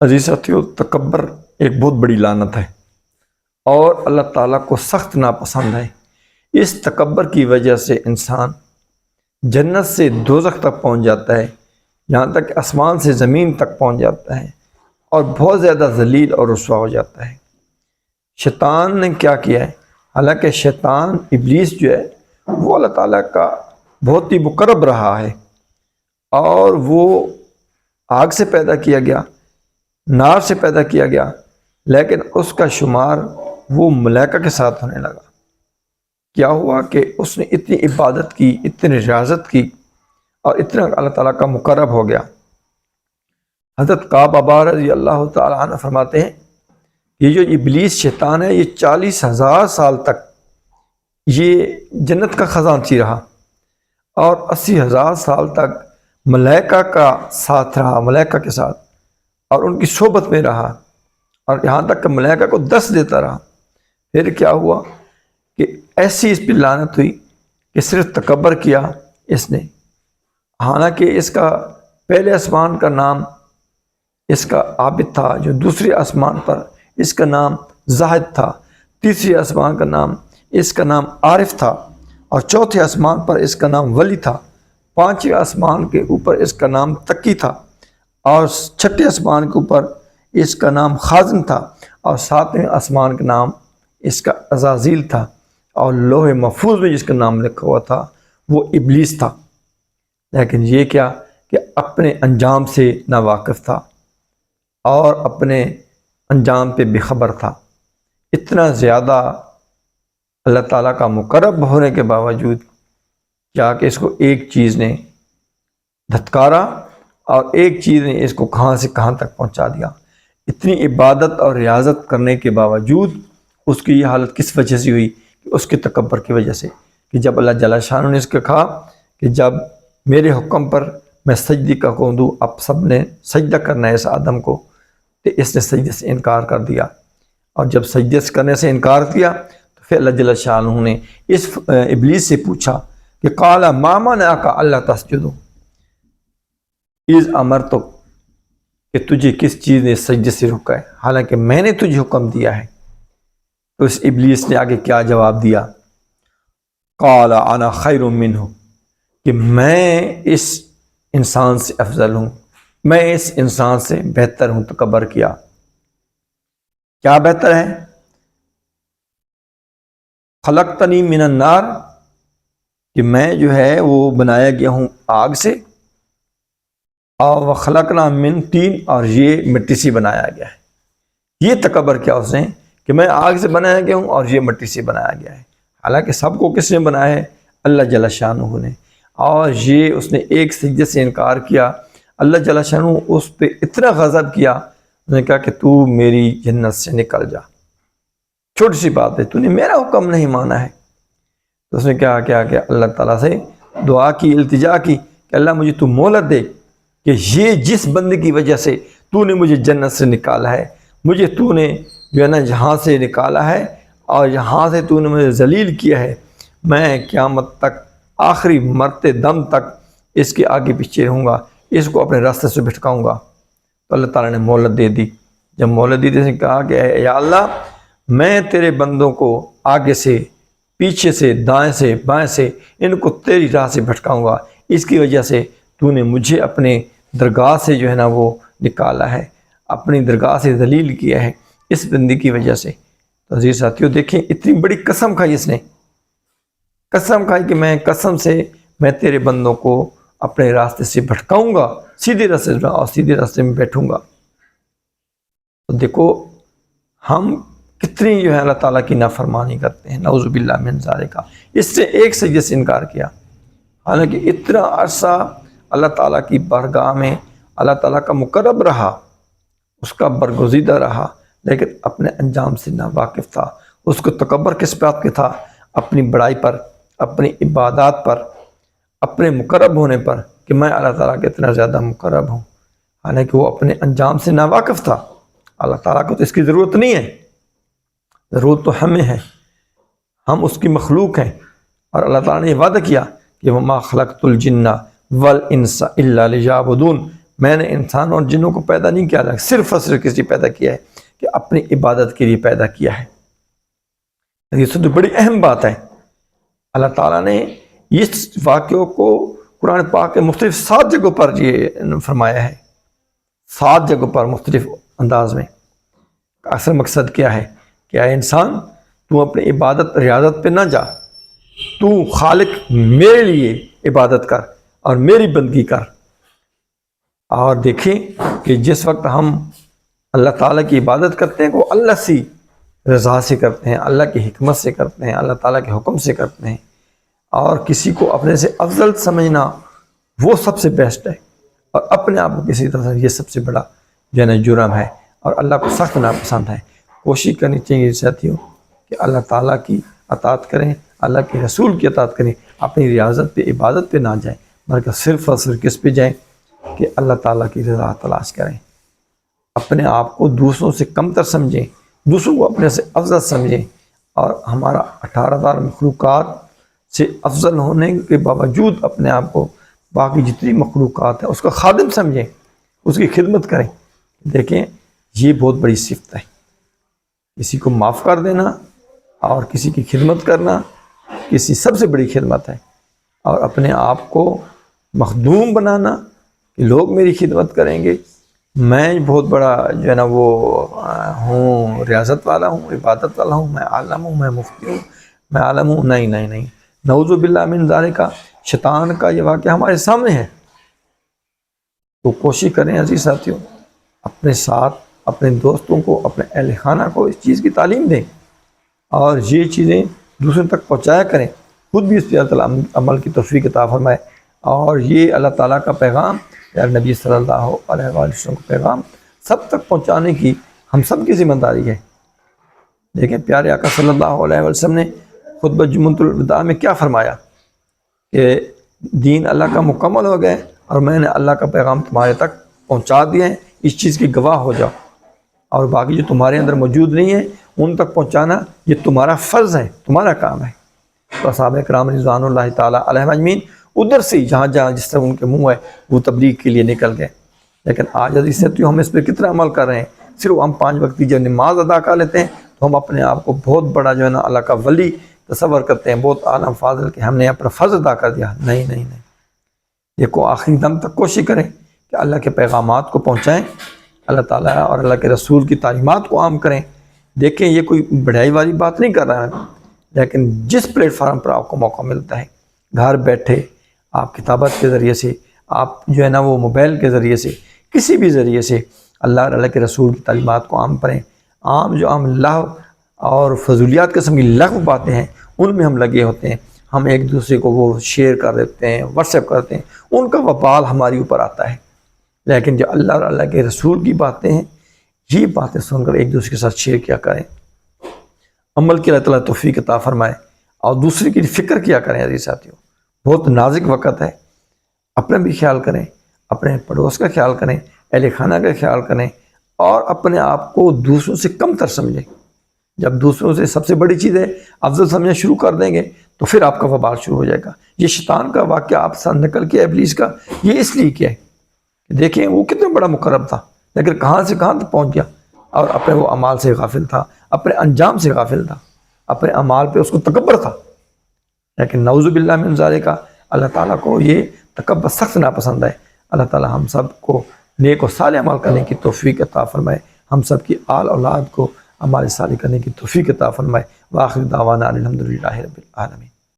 عزیز ساتھیو، تکبر ایک بہت بڑی لعنت ہے اور اللہ تعالیٰ کو سخت ناپسند ہے۔ اس تکبر کی وجہ سے انسان جنت سے دوزخ تک پہنچ جاتا ہے، یہاں تک کہ آسمان سے زمین تک پہنچ جاتا ہے اور بہت زیادہ ذلیل اور رسوا ہو جاتا ہے۔ شیطان نے کیا کیا ہے؟ حالانکہ شیطان ابلیس جو ہے وہ اللہ تعالیٰ کا بہت ہی مقرب رہا ہے اور وہ آگ سے پیدا کیا گیا، نار سے پیدا کیا گیا، لیکن اس کا شمار وہ ملائکہ کے ساتھ ہونے لگا۔ کیا ہوا کہ اس نے اتنی عبادت کی، اتنی ریاضت کی اور اتنا اللہ تعالیٰ کا مقرب ہو گیا۔ حضرت کعب عبارہ رضی اللہ تعالیٰ عنہ فرماتے ہیں، یہ جو ابلیس شیطان ہے یہ 40,000 سال تک یہ جنت کا خزانچی رہا اور 80,000 سال تک ملائکہ کا ساتھ رہا، ملائکہ کے ساتھ، اور ان کی صحبت میں رہا، اور یہاں تک کہ ملائکہ کو دست دیتا رہا۔ پھر کیا ہوا کہ ایسی اس پہ لعنت ہوئی کہ صرف تکبر کیا اس نے۔ حالانکہ اس کا پہلے آسمان کا نام اس کا عابد تھا، جو دوسرے آسمان پر اس کا نام زاہد تھا، تیسرے آسمان کا نام اس کا نام عارف تھا، اور چوتھے آسمان پر اس کا نام ولی تھا، پانچویں آسمان کے اوپر اس کا نام تقی تھا، اور چھٹے آسمان کے اوپر اس کا نام خازن تھا، اور ساتویں آسمان کا نام اس کا عزازیل تھا، اور لوح محفوظ میں جس کا نام لکھا ہوا تھا وہ ابلیس تھا۔ لیکن یہ کیا کہ اپنے انجام سے ناواقف تھا اور اپنے انجام پہ بے خبر تھا۔ اتنا زیادہ اللہ تعالیٰ کا مقرب ہونے کے باوجود کیا کہ اس کو ایک چیز نے دھتکارا اور ایک چیز نے اس کو کہاں سے کہاں تک پہنچا دیا۔ اتنی عبادت اور ریاضت کرنے کے باوجود اس کی یہ حالت کس وجہ سے ہوئی؟ کہ اس کے تکبر کی وجہ سے، کہ جب اللہ جل شانہ نے اس کو کہا کہ جب میرے حکم پر میں سجدے کا حکم دوں، اب سب نے سجدہ کرنا ہے اس آدم کو، تو اس نے سجدے سے انکار کر دیا، اور جب سجدے کرنے سے انکار کیا تو پھر اللہ جل شانہ نے اس ابلیس سے پوچھا کہ قال ما منعک الا تسجد اذ امرتک، کہ تجھے کس چیز نے سجدے سے روکا ہے حالانکہ میں نے تجھے حکم دیا ہے۔ تو اس ابلیس نے آگے کیا جواب دیا؟ قال انا خیر منہ، کہ میں اس انسان سے افضل ہوں، میں اس انسان سے بہتر ہوں۔ تکبر کیا، کیا بہتر ہے؟ خلقتنی من النار، کہ میں جو ہے وہ بنایا گیا ہوں آگ سے، اور خلقنا من طین، اور یہ مٹی سے بنایا گیا ہے۔ یہ تکبر کیا اس نے کہ میں آگ سے بنایا گیا ہوں اور یہ مٹی سے بنایا گیا ہے، حالانکہ سب کو کس نے بنایا ہے؟ اللہ جل شانہ نے۔ اور یہ اس نے ایک سجدے سے انکار کیا، اللہ جل شانہ اس پہ اتنا غضب کیا، اس نے کہا کہ تو میری جنت سے نکل جا، چھوٹی سی بات ہے، تو نے میرا حکم نہیں مانا ہے۔ تو اس نے کیا کہ اللہ تعالیٰ سے دعا کی، التجا کی کہ اللہ مجھے تو مہلت دے، کہ یہ جس بندے کی وجہ سے تو نے مجھے جنت سے نکالا ہے، مجھے تو نے جو ہے نا یہاں سے نکالا ہے اور یہاں سے تو نے مجھے ذلیل کیا ہے، میں قیامت تک آخری مرتے دم تک اس کے آگے پیچھے رہوں گا، اس کو اپنے راستے سے بھٹکاؤں گا۔ تو اللہ تعالیٰ نے مہلت دے دی۔ جب مہلت دی تو اس نے کہا کہ یا اللہ، میں تیرے بندوں کو آگے سے، پیچھے سے، دائیں سے، بائیں سے ان کو تیری راہ سے بھٹکاؤں گا، اس کی وجہ سے تو نے مجھے اپنے درگاہ سے جو ہے نا وہ نکالا ہے، اپنی درگاہ سے ذلیل کیا ہے اس بندی کی وجہ سے۔ تو عزیز ساتھیوں دیکھیں، اتنی بڑی قسم کھائی اس نے، قسم کھائی کہ میں قسم سے میں تیرے بندوں کو اپنے راستے سے بھٹکاؤں گا، سیدھے راستے سے، اور سیدھے راستے میں بیٹھوں گا۔ تو دیکھو ہم کتنی جو ہے اللہ تعالیٰ کی نافرمانی کرتے ہیں، نعوذ باللہ من ذالک۔ اس سے ایک سجدے سے انکار کیا، حالانکہ اتنا عرصہ اللہ تعالیٰ کی بارگاہ میں اللہ تعالیٰ کا مقرب رہا، اس کا برگزیدہ رہا، لیکن اپنے انجام سے ناواقف تھا۔ اس کو تکبر کس بات کے تھا؟ اپنی بڑائی پر، اپنی عبادات پر، اپنے مقرب ہونے پر، کہ میں اللہ تعالیٰ کے اتنا زیادہ مقرب ہوں، حالانکہ وہ اپنے انجام سے ناواقف تھا۔ اللہ تعالیٰ کو تو اس کی ضرورت نہیں ہے، ضرورت تو ہمیں ہے، ہم اس کی مخلوق ہیں، اور اللہ تعالیٰ نے یہ وعدہ کیا کہ وما خلقت الجن والانس الا لیعبدون، میں نے انسان اور جنوں کو پیدا نہیں کیا، صرف اور صرف کس لیے پیدا کیا ہے کہ اپنی عبادت کے لیے پیدا کیا ہے۔ یہ تو بڑی اہم بات ہے۔ اللہ تعالیٰ نے اس واقعوں کو قرآن پاک کے مختلف 7 جگہوں پر یہ فرمایا ہے، 7 جگہوں پر مختلف انداز میں۔ اصل مقصد کیا ہے کہ اے انسان، تو اپنی عبادت ریاضت پہ نہ جا، تو خالق میرے لیے عبادت کر اور میری بندگی کر۔ اور دیکھیں کہ جس وقت ہم اللہ تعالیٰ کی عبادت کرتے ہیں وہ اللہ سے رضا سے کرتے ہیں، اللہ کی حکمت سے کرتے ہیں، اللہ تعالیٰ کے حکم سے کرتے ہیں، اور کسی کو اپنے سے افضل سمجھنا وہ سب سے بیسٹ ہے، اور اپنے آپ کو کسی طرح یہ سب سے بڑا جو ہے نا جرم ہے، اور اللہ کو سخت ناپسند ہے۔ کوشش کرنی چاہیے ساتھیوں کہ اللہ تعالیٰ کی اطاعت کریں، اللہ کے رسول کی اطاعت کریں، اپنی ریاضت پہ عبادت پہ نہ جائیں، بلکہ صرف اور صرف کس پہ جائیں کہ اللہ تعالیٰ کی رضا تلاش کریں۔ اپنے آپ کو دوسروں سے کم تر سمجھیں، دوسروں کو اپنے سے افضل سمجھیں، اور ہمارا 18,000 مخلوقات سے افضل ہونے کے باوجود اپنے آپ کو باقی جتنی مخلوقات ہیں اس کا خادم سمجھیں، اس کی خدمت کریں۔ دیکھیں یہ بہت بڑی صفت ہے، کسی کو معاف کر دینا اور کسی کی خدمت کرنا کسی سب سے بڑی خدمت ہے، اور اپنے آپ کو مخدوم بنانا کہ لوگ میری خدمت کریں گے، میں بہت بڑا جو ہے نا وہ ہوں، ریاضت والا ہوں، عبادت والا ہوں، میں عالم ہوں، میں مفتی ہوں، میں عالم ہوں۔ نہیں نہیں نہیں، نعوذ باللہ من ذالک، شیطان کا یہ واقعہ ہمارے سامنے ہے۔ تو کوشش کریں عزیز ساتھیوں، اپنے ساتھ اپنے دوستوں کو، اپنے اہل خانہ کو اس چیز کی تعلیم دیں، اور یہ چیزیں دوسروں تک پہنچایا کریں، خود بھی اس پہ اللہ تعالیٰ عمل کی توفیق عطا فرمائے۔ اور یہ اللہ تعالیٰ کا پیغام، یار نبی صلی اللہ علیہ وسلم کا پیغام سب تک پہنچانے کی ہم سب کی ذمہ داری ہے۔ دیکھیں پیارے آقا صلی اللہ علیہ وسلم نے خطبہ جمعۃ الوداع میں کیا فرمایا کہ دین اللہ کا مکمل ہو گئے اور میں نے اللہ کا پیغام تمہارے تک پہنچا دیا ہے، اس چیز کی گواہ ہو جاؤ، اور باقی جو تمہارے اندر موجود نہیں ہے ان تک پہنچانا یہ تمہارا فرض ہے، تمہارا کام ہے۔ تو صحابہ کرام رضوان اللہ تعالیٰ علیہم اجمعین ادھر سے جہاں جہاں جس طرح ان کے منہ ہے وہ تبلیغ کے لیے نکل گئے۔ لیکن آج عزیز ساتھیوں ہم اس پہ کتنا عمل کر رہے ہیں؟ صرف ہم 5 وقت کی جب نماز ادا کر لیتے ہیں تو ہم اپنے آپ کو بہت بڑا جو ہے نا اللہ کا ولی تصور کرتے ہیں، بہت اعلیٰ فاضل کہ ہم نے اپنا فرض ادا کر دیا۔ نہیں نہیں نہیں، دیکھو آخری دم تک کوشش کریں کہ اللہ کے پیغامات کو پہنچائیں، اللہ تعالیٰ اور اللہ کے رسول کی تعلیمات کو عام کریں۔ دیکھیں یہ کوئی بڑھائی والی بات نہیں کر رہا ہے، لیکن جس پلیٹ فارم پر آپ کو موقع ملتا ہے، گھر بیٹھے آپ کتابت کے ذریعے سے، آپ جو ہے نا وہ موبائل کے ذریعے سے، کسی بھی ذریعے سے اللہ اور اللہ کے رسول کی تعلیمات کو عام کریں۔ عام جو عام لغو اور فضولیات قسم کی لغو باتیں ہیں ان میں ہم لگے ہوتے ہیں، ہم ایک دوسرے کو وہ شیئر کر دیتے ہیں، واٹس ایپ کرتے ہیں، ان کا وبال ہماری اوپر آتا ہے۔ لیکن جو اللہ اور اللہ کے رسول کی باتیں ہیں یہ باتیں سن کر ایک دوسرے کے ساتھ شیئر کیا کریں، عمل کی اللہ تعالیٰ توفیق عطا فرمائے، اور دوسرے کی فکر کیا کریں۔ عزیز ساتھیوں بہت نازک وقت ہے، اپنا بھی خیال کریں، اپنے پڑوس کا خیال کریں، اہل خانہ کا خیال کریں، اور اپنے آپ کو دوسروں سے کم تر سمجھیں۔ جب دوسروں سے سب سے بڑی چیز ہے افضل سمجھنا شروع کر دیں گے تو پھر آپ کا وبال شروع ہو جائے گا۔ یہ شیطان کا واقعہ آپ سے نکل کے ابلیس کا یہ اس لیے کیا ہے کہ دیکھیں وہ کتنا بڑا مقرب تھا لیکن کہاں سے کہاں تک پہنچ گیا، اور اپنے وہ اعمال سے غافل تھا، اپنے انجام سے غافل تھا، اپنے اعمال پہ اس کو تکبر تھا۔ لیکن نعوذ باللہ من ذالک، اللہ تعالیٰ کو یہ تکبر سخت ناپسند ہے۔ اللہ تعالیٰ ہم سب کو نیک و صالح عمل کرنے کی توفیق عطا فرمائے، ہم سب کی آل اولاد کو اعمال صالح کرنے کی توفیق عطا فرمائے۔ وآخر دعوانا الحمدللہ رب العالمین۔